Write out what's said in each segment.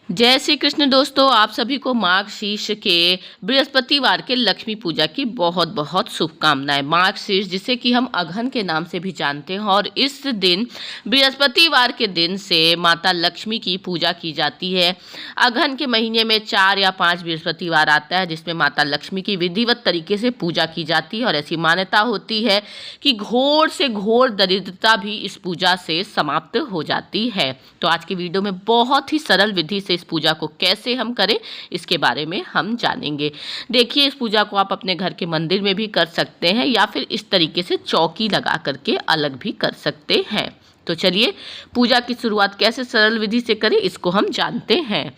जय श्री कृष्ण दोस्तों, आप सभी को मार्गशीर्ष के बृहस्पतिवार के लक्ष्मी पूजा की बहुत बहुत शुभकामनाएं। मार्गशीर्ष जिसे कि हम अघन के नाम से भी जानते हैं और इस दिन बृहस्पतिवार के दिन से माता लक्ष्मी की पूजा की जाती है। अघन के महीने में 4 या 5 बृहस्पतिवार आता है जिसमें माता लक्ष्मी की विधिवत तरीके से पूजा की जाती है और ऐसी मान्यता होती है कि घोर से घोर दरिद्रता भी इस पूजा से समाप्त हो जाती है। तो आज की वीडियो में बहुत ही सरल विधि से इस पूजा को कैसे हम करें इसके बारे में हम जानेंगे। देखिए, इस पूजा को आप अपने घर के मंदिर में भी कर सकते हैं या फिर इस तरीके से चौकी लगा करके अलग भी कर सकते हैं। तो चलिए पूजा की शुरुआत कैसे सरल विधि से करें इसको हम जानते हैं।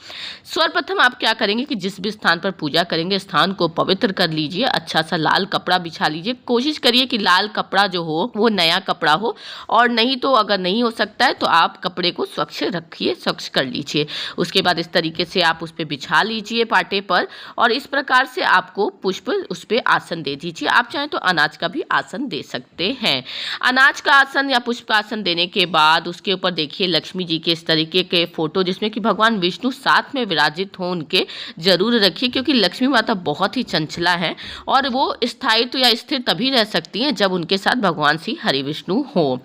सर्वप्रथम आप क्या करेंगे कि जिस भी स्थान पर पूजा करेंगे स्थान को पवित्र कर लीजिए। अच्छा सा लाल कपड़ा बिछा लीजिए। कोशिश करिए कि लाल कपड़ा जो हो वो नया कपड़ा हो, और नहीं तो अगर नहीं हो सकता है तो आप कपड़े को स्वच्छ रखिए, स्वच्छ कर लीजिए। उसके बाद इस तरीके से आप उस पर बिछा लीजिए पाटे पर, और इस प्रकार से आपको पुष्प उस पर आसन दे दीजिए। आप चाहें तो अनाज का भी आसन दे सकते हैं। अनाज का आसन या पुष्प का आसन देने के बाद उसके ऊपर देखिए लक्ष्मी जी के इस तरीके के फोटो जिसमें कि भगवान विष्णु साथ में विराजित हो उनके जरूर रखिए, क्योंकि लक्ष्मी माता बहुत ही चंचला है और वो स्थायित्व या स्थिर तभी रह सकती हैं जब उनके साथ भगवान श्री हरि विष्णु हो।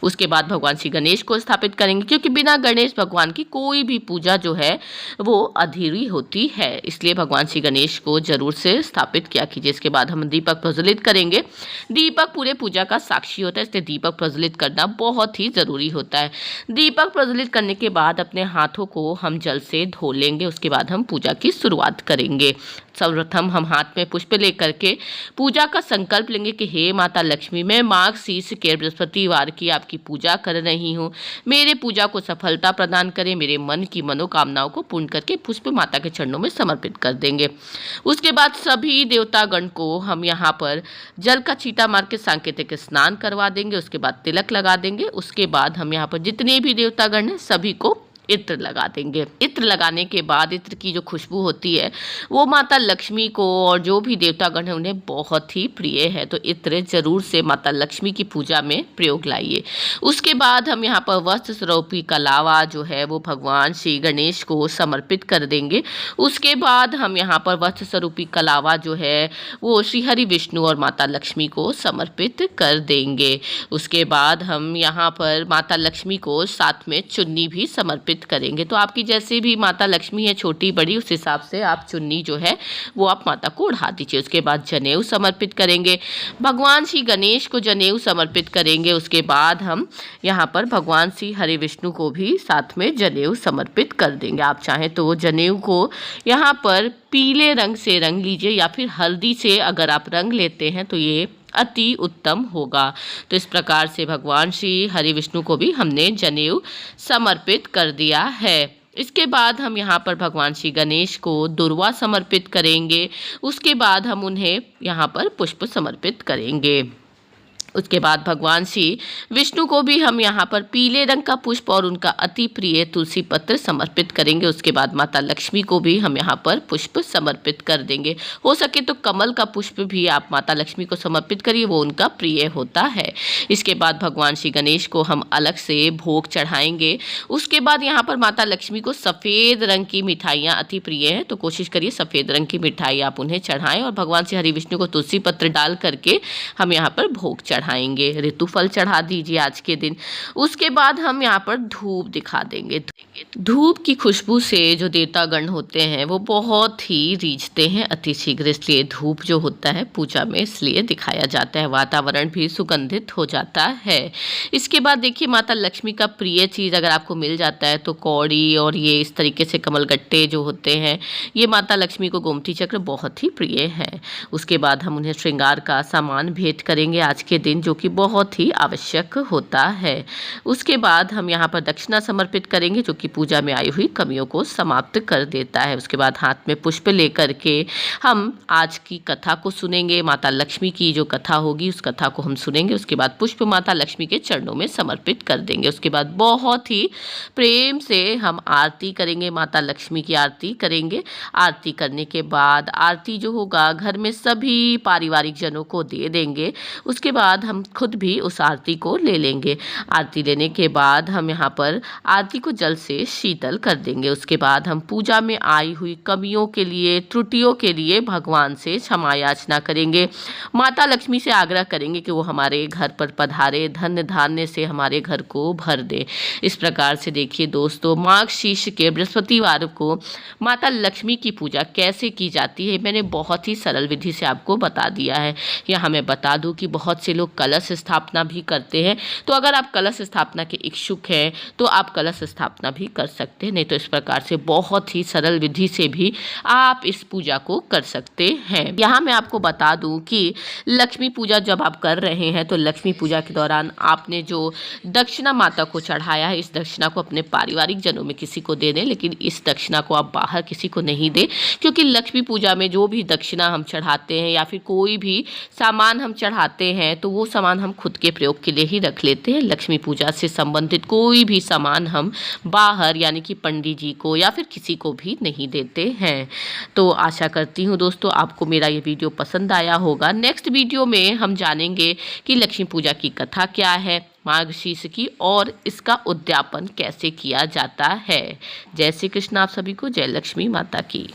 उसके बाद भगवान श्री गणेश को स्थापित करेंगे, क्योंकि बिना गणेश भगवान की कोई भी पूजा जो है वो अधूरी होती है, इसलिए भगवान श्री गणेश को जरूर से स्थापित किया कीजिए। इसके बाद हम दीपक प्रज्वलित करेंगे। दीपक पूरे पूजा का साक्षी होता है, इसलिए दीपक प्रज्वलित करना बहुत ही जरूरी होता है। दीपक प्रज्वलित करने के बाद अपने हाथों को हम जल से धो लेंगे। उसके बाद हम पूजा की शुरुआत करेंगे। सर्वप्रथम हम हाथ में पुष्प लेकर के पूजा का संकल्प लेंगे कि हे माता लक्ष्मी, मैं मार्गशीर्ष के बृहस्पतिवार की आपकी पूजा कर रही हूँ। मेरे पूजा को सफलता प्रदान करें। मेरे मन की मनोकामनाओं को पूर्ण करके पुष्प माता के चरणों में समर्पित कर देंगे। उसके बाद सभी देवतागण को हम यहाँ पर जल का छींटा मार के सांकेतिक स्नान करवा देंगे। उसके बाद तिलक लगा देंगे। उसके बाद हम यहाँ पर जितने भी देवतागण हैं सभी को इत्र लगा देंगे। इत्र लगाने के बाद इत्र की जो खुशबू होती है वो माता लक्ष्मी को और जो भी देवतागण है उन्हें बहुत ही प्रिय है, तो इत्र जरूर से माता लक्ष्मी की पूजा में प्रयोग लाइए। उसके बाद हम यहाँ पर वस्त्र स्वरूपी कलावा जो है वो भगवान श्री गणेश को समर्पित कर देंगे। उसके बाद हम यहाँ पर वस्त्र स्वरूपी कलावा जो है वो श्री हरि विष्णु और माता लक्ष्मी को समर्पित कर देंगे। उसके बाद हम यहाँ पर माता लक्ष्मी को साथ में चुन्नी भी समर्पित करेंगे। तो आपकी जैसे भी माता लक्ष्मी है, छोटी बड़ी, उस हिसाब से आप चुन्नी जो है वो आप माता को ओढ़ा दीजिए। उसके बाद जनेऊ समर्पित करेंगे। भगवान श्री गणेश को जनेऊ समर्पित करेंगे। उसके बाद हम यहाँ पर भगवान श्री हरि विष्णु को भी साथ में जनेऊ समर्पित कर देंगे। आप चाहें तो जनेऊ को यहाँ पर पीले रंग से रंग लीजिए या फिर हल्दी से अगर आप रंग लेते हैं तो ये अति उत्तम होगा। तो इस प्रकार से भगवान श्री हरि विष्णु को भी हमने जनेऊ समर्पित कर दिया है। इसके बाद हम यहाँ पर भगवान श्री गणेश को दुर्वा समर्पित करेंगे। उसके बाद हम उन्हें यहाँ पर पुष्प समर्पित करेंगे। उसके बाद भगवान श्री विष्णु को भी हम यहाँ पर पीले रंग का पुष्प और उनका अति प्रिय तुलसी पत्र समर्पित करेंगे। उसके बाद माता लक्ष्मी को भी हम यहाँ पर पुष्प समर्पित कर देंगे। हो सके तो कमल का पुष्प भी आप माता लक्ष्मी को समर्पित करिए, वो उनका प्रिय होता है। इसके बाद भगवान श्री गणेश को हम अलग से भोग चढ़ाएंगे। उसके बाद यहाँ पर माता लक्ष्मी को सफ़ेद रंग की मिठाइयाँ अति प्रिय हैं, तो कोशिश करिए सफ़ेद रंग की मिठाई आप उन्हें चढ़ाएँ, और भगवान श्री हरि विष्णु को तुलसी पत्र डाल करके हम यहाँ पर भोग चढ़ाएंगे। ऋतुफल चढ़ा दीजिए आज के दिन। उसके बाद हम यहाँ पर धूप दिखा देंगे। धूप की खुशबू से जो देवतागण होते हैं वो बहुत ही रीझते हैं अति शीघ्र, इसलिए धूप जो होता है पूजा में इसलिए दिखाया जाता है। वातावरण भी सुगंधित हो जाता है। इसके बाद देखिए माता लक्ष्मी का प्रिय चीज़ अगर आपको मिल जाता है तो कौड़ी और ये इस तरीके से कमलगट्टे जो होते हैं ये माता लक्ष्मी को गोमती चक्र बहुत ही प्रिय है। उसके बाद हम उन्हें श्रृंगार का सामान भेंट करेंगे आज के दिन, जो कि बहुत ही आवश्यक होता है। उसके बाद हम यहाँ पर दक्षिणा समर्पित करेंगे जो कि पूजा में आई हुई कमियों को समाप्त कर देता है। उसके बाद हाथ में पुष्प लेकर के हम आज की कथा को सुनेंगे। माता लक्ष्मी की जो कथा होगी उस कथा को हम सुनेंगे। उसके बाद पुष्प माता लक्ष्मी के चरणों में समर्पित कर देंगे। उसके बाद बहुत ही प्रेम से हम आरती करेंगे, माता लक्ष्मी की आरती करेंगे। आरती करने के बाद आरती जो होगा घर में सभी पारिवारिक जनों को दे देंगे। उसके बाद हम खुद भी उस आरती को ले लेंगे। आरती लेने के बाद हम यहाँ पर आरती को जल से से शीतल कर देंगे। उसके बाद हम पूजा में आई हुई कमियों के लिए, त्रुटियों के लिए भगवान से क्षमा याचना करेंगे। माता लक्ष्मी से आग्रह करेंगे कि वो हमारे घर पर पधारे, धन धान्य से हमारे घर को भर दे। इस प्रकार से देखिए दोस्तों, माघ शीर्ष के बृहस्पतिवार को माता लक्ष्मी की पूजा कैसे की जाती है, मैंने बहुत ही सरल विधि से आपको बता दिया है। यहाँ मैं बता दूं कि बहुत से लोग कलश स्थापना भी करते हैं, तो अगर आप कलश स्थापना के इच्छुक हैं तो आप कलश स्थापना भी कर सकते हैं, नहीं तो इस प्रकार से बहुत ही सरल विधि से भी आप इस पूजा को कर सकते हैं। यहाँ मैं आपको बता दूं कि लक्ष्मी पूजा जब आप कर रहे हैं तो लक्ष्मी पूजा के दौरान आपने जो दक्षिणा माता को चढ़ाया है, इस दक्षिणा को अपने पारिवारिक जनों में किसी को दे दें, लेकिन इस दक्षिणा को आप बाहर किसी को नहीं दें, क्योंकि लक्ष्मी पूजा में जो भी दक्षिणा हम चढ़ाते हैं या फिर कोई भी सामान हम चढ़ाते हैं तो वो सामान हम खुद के प्रयोग के लिए ही रख लेते हैं। लक्ष्मी पूजा से संबंधित कोई भी सामान हम बाहर यानी कि पंडित जी को या फिर किसी को भी नहीं देते हैं। तो आशा करती हूँ दोस्तों आपको मेरा ये वीडियो पसंद आया होगा। नेक्स्ट वीडियो में हम जानेंगे कि लक्ष्मी पूजा की कथा क्या है, माघ शीर्ष की, और इसका उद्यापन कैसे किया जाता है। जय श्री कृष्ण। आप सभी को जय लक्ष्मी माता की।